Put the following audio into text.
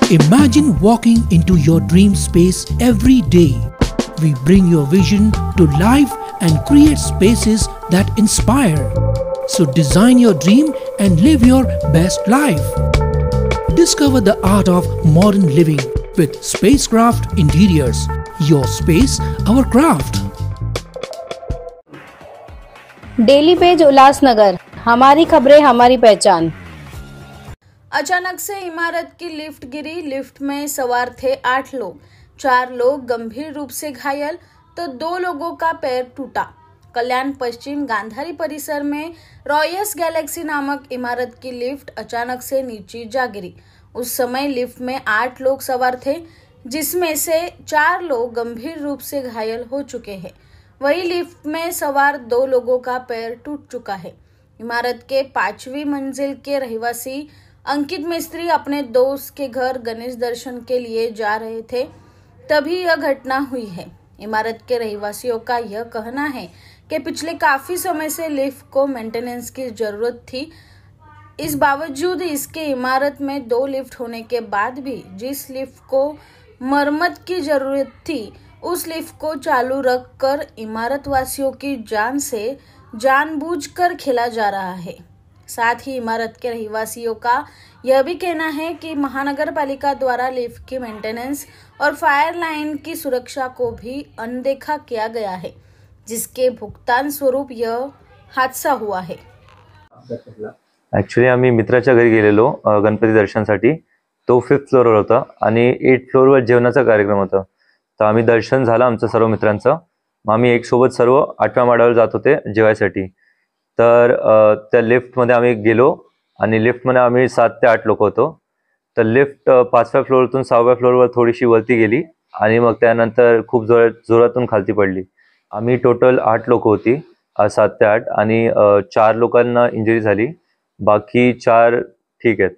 Imagine walking into your dream space every day. We bring your vision to life and create spaces that inspire. So design your dream and live your best life. Discover the art of modern living with Spacecraft Interiors. Your space, our craft. Daily page Ulhasnagar, हमारी खबरें हमारी पहचान। अचानक से इमारत की lift गिरी। Lift में सवार थे 8 लोग। 4 लोग गंभीर रूप से घायल तो 2 लोगों का पैर टूटा। कल्याण पश्चिम गांधारी परिसर में रॉयस गैलेक्सी नामक इमारत की लिफ्ट अचानक से नीचे जा गिरी। उस समय लिफ्ट में 8 लोग सवार थे, जिसमें से 4 लोग गंभीर रूप से घायल हो चुके हैं। वही लिफ्ट में सवार 2 लोगों का पैर टूट चुका है। इमारत के 5वीं मंजिल के रहवासी अंकित मिस्त्री अपने दोस्त के घर गणेश दर्शन के लिए जा रहे थे, तभी यह घटना हुई है। इमारत के रहवासियों का यह कहना है कि पिछले काफी समय से लिफ्ट को मेंटेनेंस की जरूरत थी। इस बावजूद इसके इमारत में 2 लिफ्ट होने के बाद भी जिस लिफ्ट को मरम्मत की जरूरत थी, उस लिफ्ट को चालू रखकर इमारत वासियों की जान से जानबूझकर खेला जा रहा है। साथ ही इमारत के रहवासियों का यह भी कहना है कि महानगर पालिका द्वारा लिफ्ट की मेंटेनेंस और फायर लाइन की सुरक्षा को भी अनदेखा किया गया है, जिसके भुगतान स्वरूप यह हादसा हुआ है। ॲक्च्युली आम्ही मित्राच्या घरी गेलेलो गणपती दर्शनासाठी। तो 5th फ्लोअरवर होता आणि 8th फ्लोअरवर जेवणाचा कार्यक्रम होता। तर आम्ही दर्शन झालं आमचं सर्व मित्रांचं। मग आम्ही एक सोबत सर्व 8व्या माळ्यावर जात होते जेवायसाठी। तर त्या लिफ्टमध्ये आम्ही गेलो आणि लिफ्टमध्ये आम्ही 7 ते 8 लोक होतो। तर लिफ्ट 5व्या फ्लोअरतून 6व्या फ्लोअरवर थोडीशी वरती गेली आणि मग त्यानंतर खूप जोरातून खालती पडली। आम्ही टोटल 8 लोक होती, 7 ते 8 आणि 4 लोकांना इंजुरी झाली, बाकी 4 ठीक आहेत।